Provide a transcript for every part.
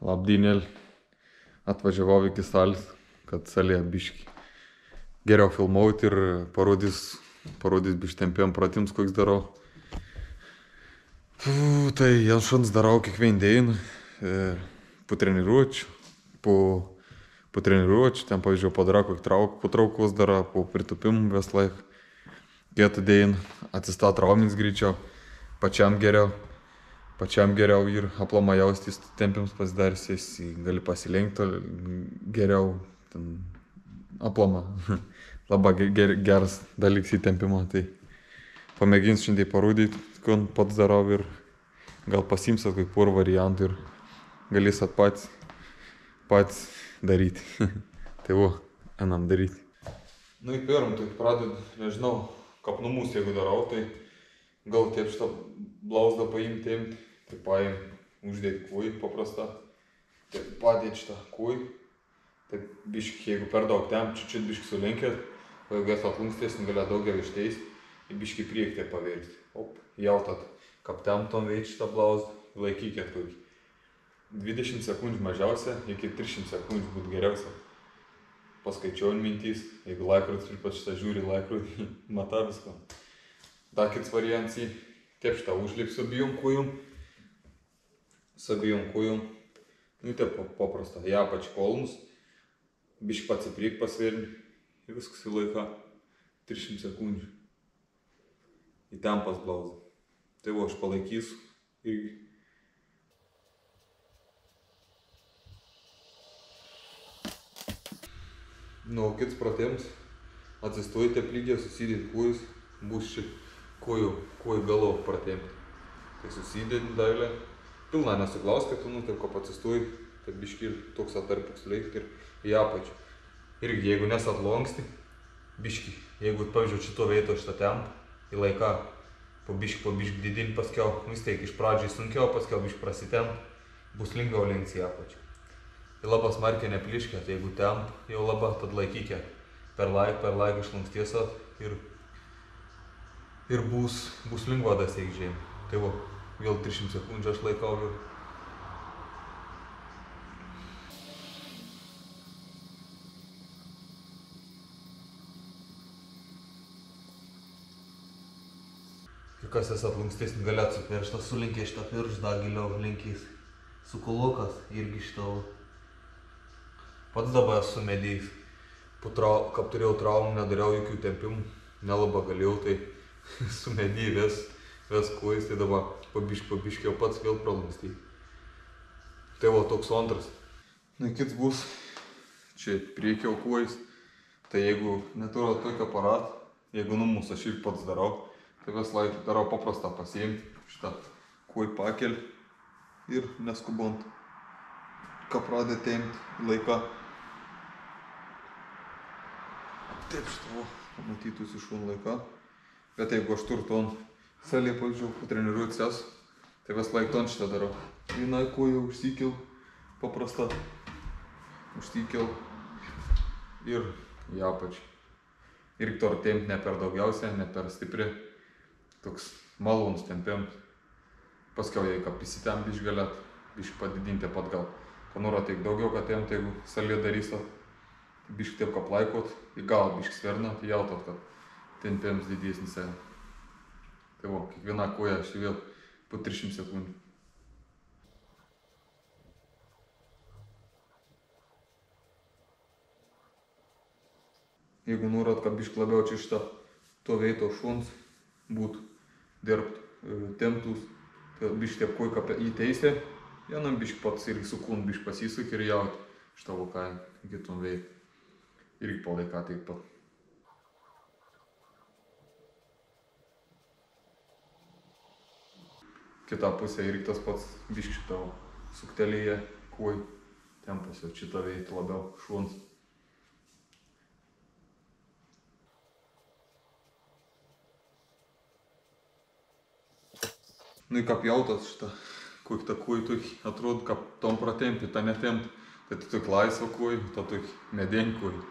Labdynėl. Atvažiavau iki salės, kad salėje biški geriau filmuoti ir parodys bištempėm pratims, koks darau. Tai ant šuns darau kiekvieną dieną, po treniruočių, ten pavyzdžiui padarau kokį patraukos darą, po pritupimų vis laik. Kietą dieną atsistat raumens greičiau, pačiam geriau ir aplamai jaustis tempiams pasidarsiais, gali pasilenkti geriau, aplama. Labai geras dalykas įtempimo, tai pamėgins šiandien parodyti, kon pats darau ir gal pasimsat kai porą variantų ir galėsat pats daryti. Tai einam daryti. Nu į pirmą, tai pradedu, nežinau, kapnumus jeigu darau, tai gal taip šitą blauzdą paimti, tai paim, uždėti kūjį paprastą, tai padėti šitą kūjį, tai biški, jeigu per daug tem, čiut biški sulenkėt, o jeigu esat lankstesnį, galia daugiau išteis, ir biški priekį tai paversti. Jautat, kap tem tom veit šitą blauzdą, laikykit kokį 20 sekundžių mažiausia, iki 300 sekundžių būtų geriausia. Paskaičiau mintys, jeigu laikrodis ir pat šitą žiūri laikrodį, mata visko. Dar kits variants, taip šitą užlipsiu abejom kojom, nu taip paprasta, į apačią kolmus, biški pats į priekį pasvirni ir viskas į laiką 300 sekundžių. Įtempas blauzdą. Tai aš palaikysiu irgi. Nu, o kits pratims, atsistojate lygiai, susidėt kojus, bus čia kojų galo pratemti. Tai susidėt dailę, pilną nesuglauskit, nu taip kaip atsistoj, tai biški toks atarpiks leikti ir į apačią. Irgi jeigu nesat lanksti, biški, jeigu pavyzdžiui šito veito šitą tempą, į laiką po biški didinti paskiau, vis tiek iš pradžiai sunkiau, paskiau biški prasitemp, bus lengviau lenkti į apačią. Ir labai smarkiai nepliškėt, jeigu temp jau labai, tad laikykit. Per laiką išlankstiesat ir bus lengva dasiekt žemę. Tai vėl 300 sekundžių aš laikau ir. Ir kas esat lankstesnį, galėt su pirštą sulenkė šitą pirštą, dar giliau lenkys. Su kolokas irgi šitą. Pats dabar esu medėjus. Kap turėjau traumų, nedariau jokių tempimų, nelabai galėjau, tai su medėjai ves kojais, tai dabar pabiški jau pats vėl pralankstyti. Tai toks antras. Na, kits bus, čia priekio kojais, tai jeigu neturiu tokio aparatą, jeigu namus aš ir pats darau, tai vis laik darau paprastą pasiimti, šitą kojį pakelti ir neskubant, ką pradė tempti laiką. Taip šitą, pamatytųsi šun laiką. Bet jeigu aš turiu ton salėje, pavyzdžiui, patreniruoti esu, tai vis laik ton šitą darau. Vieną koją užsikel, paprastą, užsikel ir į apačią. Ir to tempti ne per daugiausia, ne per stipri. Toks malonus tempiams. Paskiau, jeigu prisitempt biški galėt, biški padidinti pat gal. Panoro tiek daugiau, kad tempti, jeigu salėje darysat. Biški taip kaip laikot, į galą biški svernat, jautot, kad tempiams didesnis. Tai kiekviena koja aš vėl po 300 sekundžių. Jeigu norat, kad biški labiau čia šitą to veito šuns būtų dirbt temptus, tai biški taip koja kaip įteisė, vienam biški pats irgi sukūn biški pasisuk ir jaut šitą vokają iki tom veito. Irgi palaiką taip pat. Kita pusė irgi tas pats biški šitą suktelėje kojų tempas jau šitą veitą labiau šuns. Nu, kaip jautas šitą, kokį tą kojų tokį atrodo, kaip tom pratempi, tą netempi. Tai tu tokį laisvą kojų, tą tokį medinį kojų.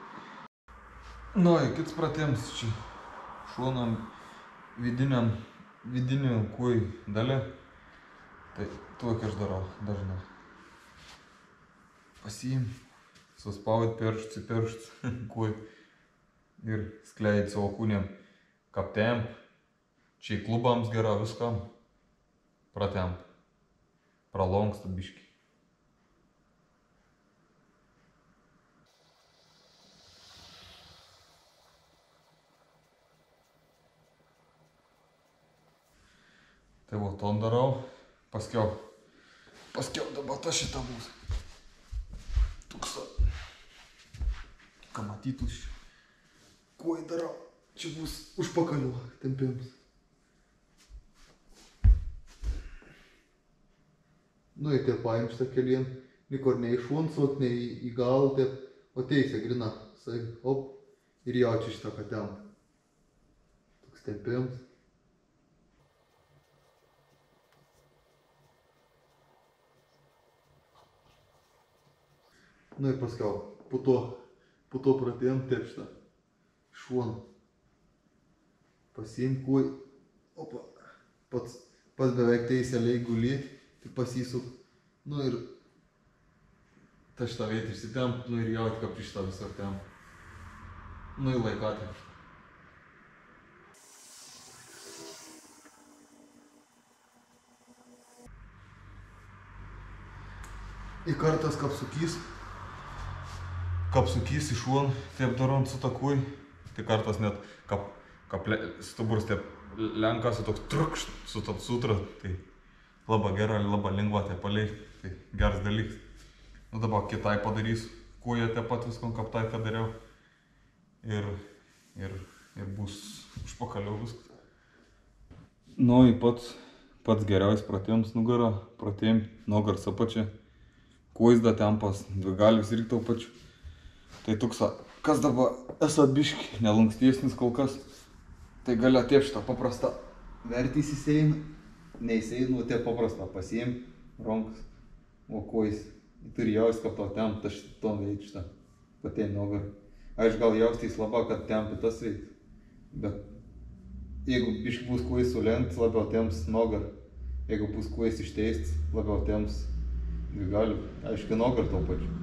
Nu, kits pratims čia šonam vidinių kojų dalį, tai tokį aš darau dažnai. pasiim, suspaud pirštus į pirštus, kuoj ir skleid savo kūnėm, kaptemp, čia į klubams gera viskam, pratemp, pralonksta biškį. Tai va, ton darau, paskiau dabar ta šita bus. Tuksa, ką matytus, kuo darau, čia bus užpakalio tempiams. Nu, ir tie paims tą kelien, nikor ne į šunsot, ne į galą, tai o teisė grina, sai, op, ir jaučia šitą katem. Toks tempiams. Nu ir paskiau, po to pradėjom tepštą šuoną. Pasiim kuoj, opa, pats beveik teisėliai guli, tai pasisuk. Nu ir Ta šitą vietą išsitemp, nu ir jauti, kaip šitą visą temp. Nu ir laiką tepštą. į kartas Kapsukys į šuon, taip darom su takuj. Tai kartas net stuburs taip lenkasi toks trukšt su top sutra. Tai labai gera, labai lengva taip paleik. Tai geras dalykas. Nu dabar kitai padarysiu, kuo jie taip pat viskom kaip tai, ką dariau. Ir bus užpakaliau viskas. Nu, į pats geriausias pratims nugarą, pratim, nugaras apačia. Kuizda tempas, dvigalvis irgi tau pačiu. Tai tuksa, kas dabar esu biški, nelankstesnis kol kas, tai galia taip šitą paprastą vertys įseina, neįseina, o taip paprastą pasiim, ronkas, o kuis, turi jaust, kad to temp, tai šitą veit šitą, patėm nugarą. Aš gal jaustys labai, kad tempi tas veit, bet jeigu biški bus kuis sulenkt, labiau temps nugarą, jeigu bus kuis išteist, labiau temps dvigalį, aiškiai nugarą tau pačiu.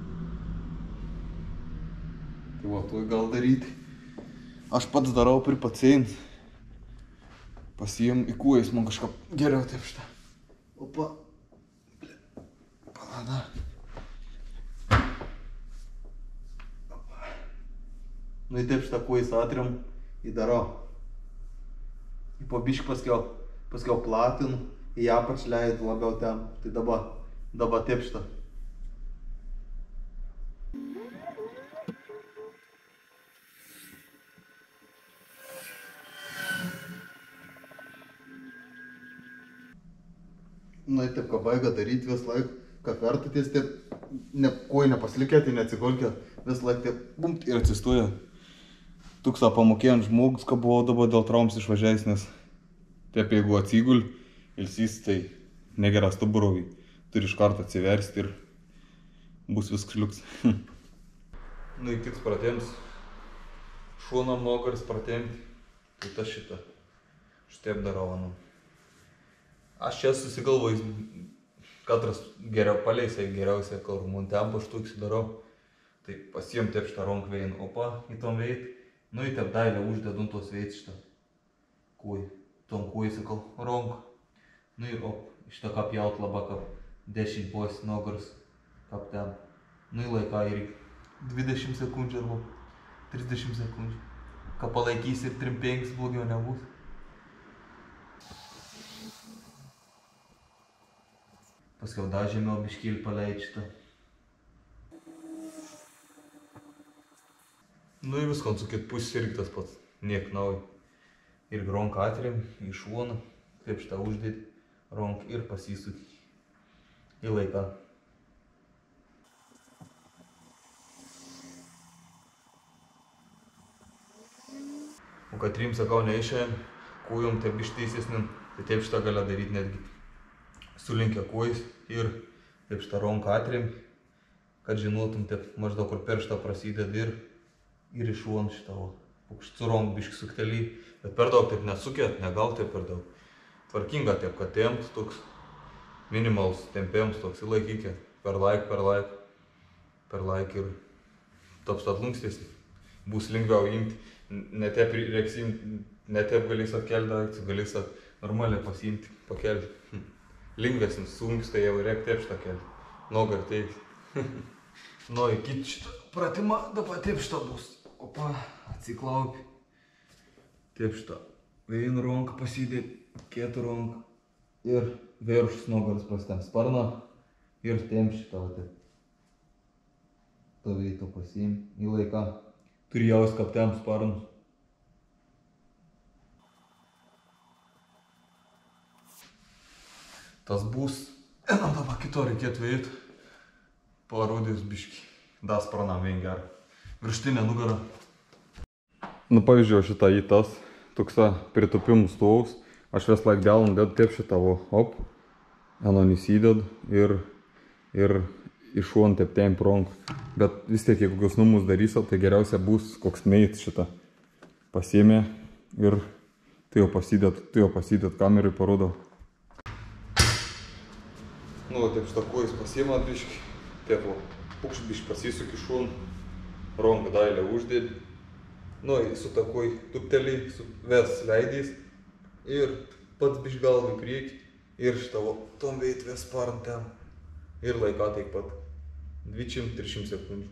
Tai va, tuoj gal daryti. Aš pats darau pripacients. Pasiim į kuojus, man kažką geriau taip šitą. Opa. Palada. Nu į taip šitą kuojus atriam, įdarau. Į pabiškį paskiau platinu, į apač leidu labiau ten. Tai dabar taip šitą. Nu, taip, ką baiga daryti vis laik, ką vertatės, taip, koj nepasilikėt, tai neatsigolkėt, vis laik taip, bumt ir atsistoja. Tuksą pamokėjant žmogus, ką buvo dabar dėl traumos išvažiavęs, nes taip, jeigu atsigul, ilsys, tai negeras stuburovai, turi iš karto atsiversti ir bus viskas liuks. Nu, į kitus pratėms, šūnam nugaras pratėmti, tai ta šitą, šitaip darau, nu. Aš čia susigalvojus, katras geriau paleisai geriausiai, kol man tempą štuksiu darau. Tai pasiim taip šitą ronk vein, opa, į tom veit. Nu, į taip dailę uždedu tos veit šitą. Kuoj, tom kuoj sakau, ronk. Nu ir op, šitą kap jaut labai kap 10 pos nugaras, kap ten. Nu, į laiką ir 20 sekundžių arba 30 sekundžių. Ką palaikys ir 3-5 blogiau nebus. Paskiau dar žemiau biškėlį paleid šitą. Nu ir viską, su kit pusės irgi tas pats, niek naujo. Ir ronką atrėm į šoną, taip šitą uždėti, ronką ir pasisukti į laiką. O kad trim sakau neišėjom, kūjom taip išteisesnim, tai taip šitą galia daryti netgi. Sulinkę kojus ir taip šitą ronką atrėm, kad žinotum taip maždaug kur per šitą prasideda ir iš šoną šitą. Su ronku biškį suktelį, bet per daug taip nesukėt, negal taip per daug. Tvarkinga taip, kad tempt toks minimalus tempiams toks įlaikykė per laik. per laiką ir taps atlankstesnis. Bus lengviau imti, netep reiks imti, netep galės atkelti daiktus, galės normaliai pasiimti, pakelti. Lengvesnis, sunkus, tai jau reik tepštą kelti. Nogą ir teikti. Nu, įkit šitą pratimą, dabar tepštą bus. Opa, atsiklaupi. Tepštą. Vieną ranką pasidėti, kitą ranką. Ir viršus nugaros pastem sparną. Ir temp šitą va. Tavai to pasiim į laiką. Turi jaust, kaip temp sparnus. Tas bus. Einam dabar kito reikėtų eiti. Parodys biškį. Da sparnam vien gerą. Virštinė nugara. Nu, pavyzdžiui, šitą į tas. Tuksa pritupimų stovus. Aš vis laik delom dedu taip šitą, op. Enon įsidedu ir iš šon taip temp ranką. Bet vis tiek, jeigu kokius numus darysi, tai geriausia bus koks meit šitą. Pasiėmė ir tai jau pasidėt kamerai parodau. Nu, taip šitą kojas pasiėmė biškį. Taip, pukšt biškį pasisuki šon. Ranką dailę uždėdi. Nu, su takoj tupteliai, ves leidys. Ir pats biškį galvą į priekį. Ir šitą tom veit ves sparn ten. Ir laiką taip pat. 20-30 sekundžių.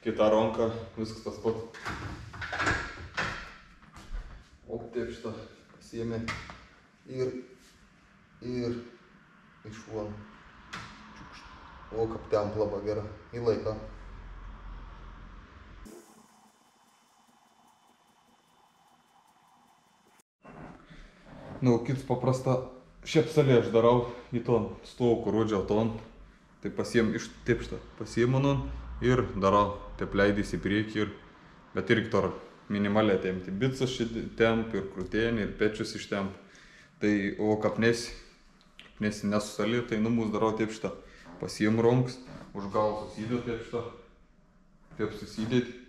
Kita ranka, viskas tas pat. Op, taip šitą pasiėmė. Ir iš šon. O, kaip temp labai gera. Į laiką. Nu, kits paprasta, šepsalė aš darau į ton stovų, kur rodžiau ton. Tai pasiėm iš taip šitą, pasiėmu non ir darau, taip leidys į priekį ir, bet irgi tor minimaliai tempti. Bicas šitą temp ir krūtėnį ir pečius iš temp. Tai, o kapnesi nesusalė, tai numus darau taip šitą. Pasiėmu rankas, už galvą susidėt taip šitą. Taip susidėti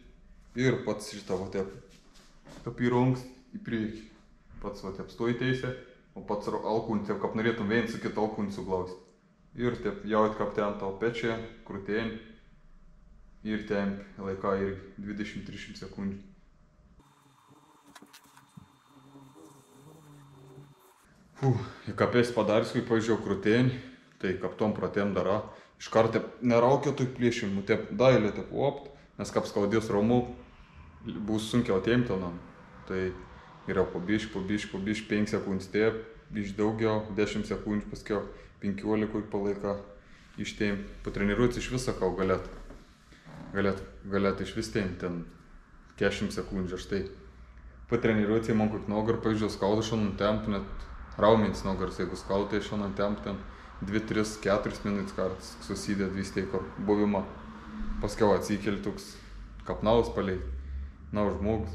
ir pats šitą va taip. Taip į rankas į priekį. Pats va taip stoji teisė, o pats alkūnį taip, kaip norėtum vien su kitą alkūnį suglausti. Ir taip jaut, kaip ten tau pečia, krūtėnį. Ir temp laiką ir 20-30 sekundžių. Ir kapės padarys, kai pažiūrėjau krūtėnį, tai kaip tom pratėm dara. Iškart taip neraukia tų plėšimų, taip dailė taip opt, nes kaip skaudės raumų, bus sunkiau tempti, tai yra po biškį, 5 sekundžių taip, biškį daugiau, 10 sekundžių, paskiau 15 palaiką ištemp. Patreniruoti iš viso, kau galėt iš vis temp, ten 40 sekundžių, aš tai patreniruoti, man kokį nogą ir pavyzdžiui skauda šiandien temp, net raumenis nogars, jeigu skauda, tai šiandien temp ten 2, 3, 4 minutės kartas susidėt vis tiek buvimą. Paskiau atsikeli toks kapnaus palei, na žmogus.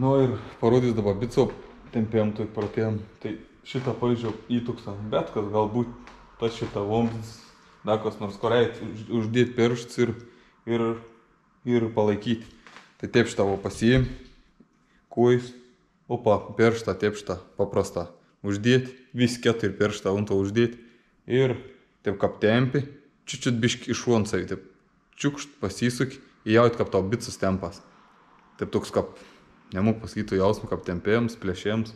Nu ir parodys dabar bico tempėm, tai pratėjom. Tai šitą pavyzdžiui įtuksam, bet kas galbūt tas šitą vomdis, dar kas nors koreit, uždėti pirštus ir palaikyti. Tai taip šitą pasiėm, kojas, opa, pirštą, taip šitą paprastą uždėti, vis 4 pirštą ant to uždėti ir taip kaip tempi, čiut biškį iš šon savį, taip čiukšt, pasisuki, įjaut kaip tau bicas tempas. Taip toks kaip, nemūk pasakytų jausmų, kaip tempėjams, plėšėms,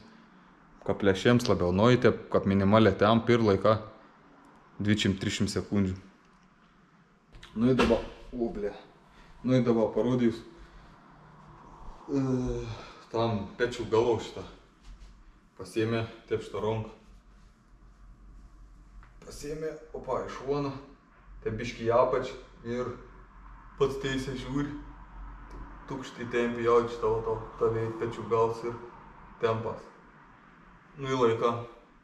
kaip plėšėms labiau nuoji, taip kaip minimalė temp ir laiką 20-30 sekundžių. Nu į dabar parodys tam pečių galau šitą. Pasiėmė taip šitą ranką. Pasiėmė, opa, iš šono, taip biškį į apačią ir pats teisė žiūri. Tukštį tempi jaut šitą tavai pečių gals ir tempas. Nu į laiką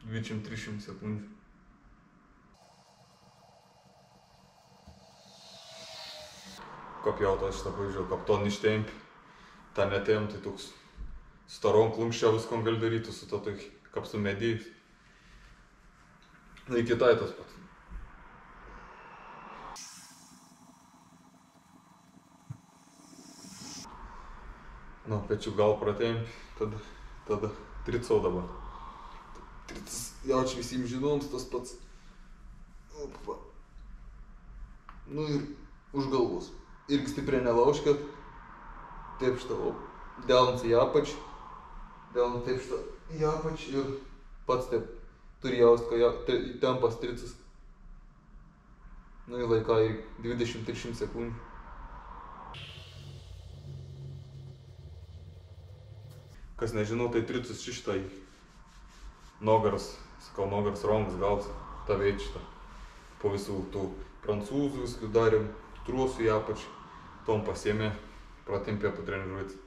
20-30 sekundžių. Kaip jautas šitą pavyzdžiui, kaip ton ištempi, tą netemp, tai toks starom klunkščia viskom gali daryti, su to tai kaip su medijais. Nu į kitai tas pats. Nu, pečių gal pratempi, tada tada trico dabar. Tricas jaučiu visiems žinoms tas pats. Opa. Nu ir už galvos. Irgi stipriai nelaužkit. Taip šitą, delnas į apačią. Delną taip šitą į apačią ir pats taip turi jaust, kai tempas tricas. Nu į laiką į 20-30 sekundžių. Kas nežinau, tai tricas šitai nugaras, sakau, nugaras raumenis gauts, ta veit šitą. Po visų tų prancūzų viskų darėm, trosų į apačią, tom pasiėmė, pratempė patreniruoti.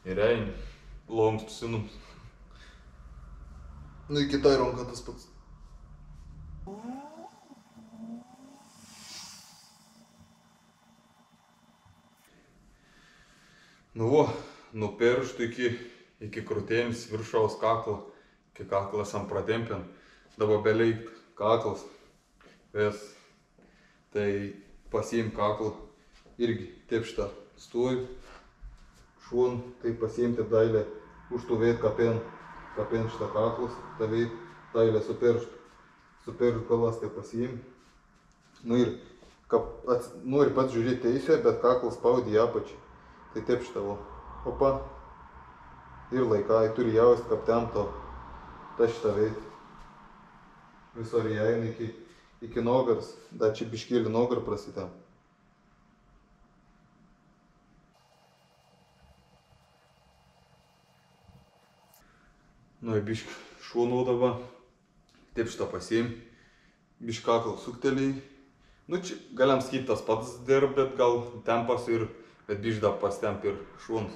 Ir ein, longs pasinums. Nu į kitai ranką tas pats. Nu vo, nuo pirštų iki krūtinės viršaus kaklo, iki kaklo esam pratempėm. Dabar belikt kaklas, ves, tai pasiim kaklą, irgi taip šitą stovi, šon, tai pasiim taip dailę, užtuvėt kapen šitą kaklas, tavėt dailę su pirštų galas tai pasiim. Nu ir, nori pats žiūrėti teisę, bet kaklas spaudė į apačią. Tai taip šitą, opa, ir laikai turi jaust, kaip temto, ta šitą veit. Visur įeina iki nugaras, dar čia biškėlį nugarą prasitem. Nu, bišk šonų dabar, taip šitą pasiim, bišk kaklą suktelėjai. Nu, čia galim sakyti tas pats dirb, bet gal tempas ir, bet bišk dar pastemp ir šonus.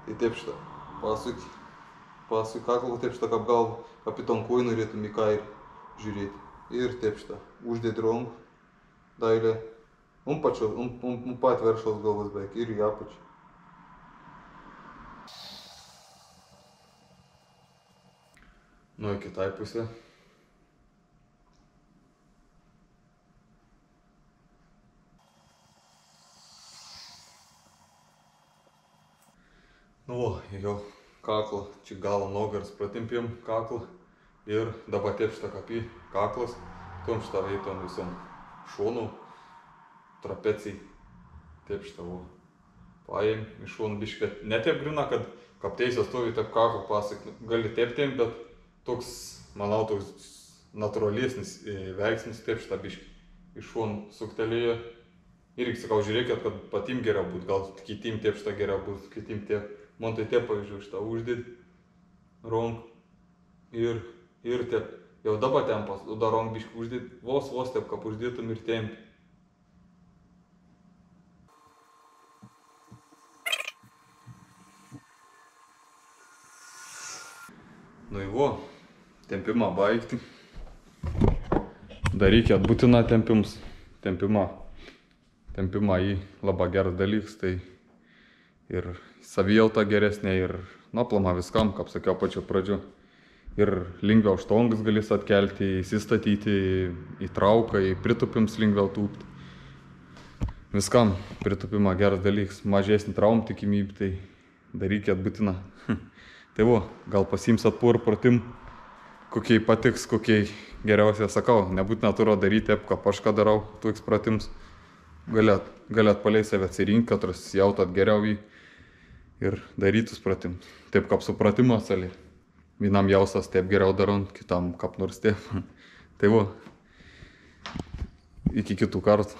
Tai taip šitą pasuk kaklą, taip šitą kaip gal kapiton koj norėtum į ką ir žiūrėti. Ir taip šitą uždėti rankų, dailę, pat viršaus galvos beveik ir į apačią. Nu, į kitai pusę. Nu, jau kaklą, čia galą nugaras pratempėm kaklą ir dabar taip šitą kapį kaklas, tom šitą veitom visom šonų, trapecijai, taip šitą paėm iš šonų biškį, ne taip grina, kad kap teisė stovi taip kaklą pasak, gali taip tem, bet toks, manau, toks natūralesnis veiksmas, taip šitą biškį iš šonų suktelėjo. Irgi sakau, žiūrėkit, kad patim geriau būt, gal kitim taip šitą geriau būt, kitim taip. Man tai taip pavyzdžiui šitą uždėt ranką ir taip, jau dabar tempas, o dar ranką biškį uždėt, vos taip, kaip uždėtum ir tempi. Nu į vo, tempimą baigti. Dar reikia būtina tempimą į labai geras dalykas, tai ir savijauta geresnė, ir aplamai viskam, kaip sakiau pačiu pradžiu. Ir lengviau štongas galės atkelti, įsistatyti į trauką, į pritupims lengviau tūpti. Viskam pritupimą geras dalykas, mažesnį traumų tikimybę, tai darykit būtina. Tai vo, gal pasiimsat porą pratimų, kokiai patiks, kokiai geriausiai sakau. Nebūtina turiu daryti taip, kaip aš ką darau, toks pratims. Galėt palei save atsirinkti, kad jautat geriau jį ir darytus pratimus. Taip kaip supratimas, vienam jaustas taip geriau darant, kitam kaip nors taip. Tai vo, iki kitų kartų.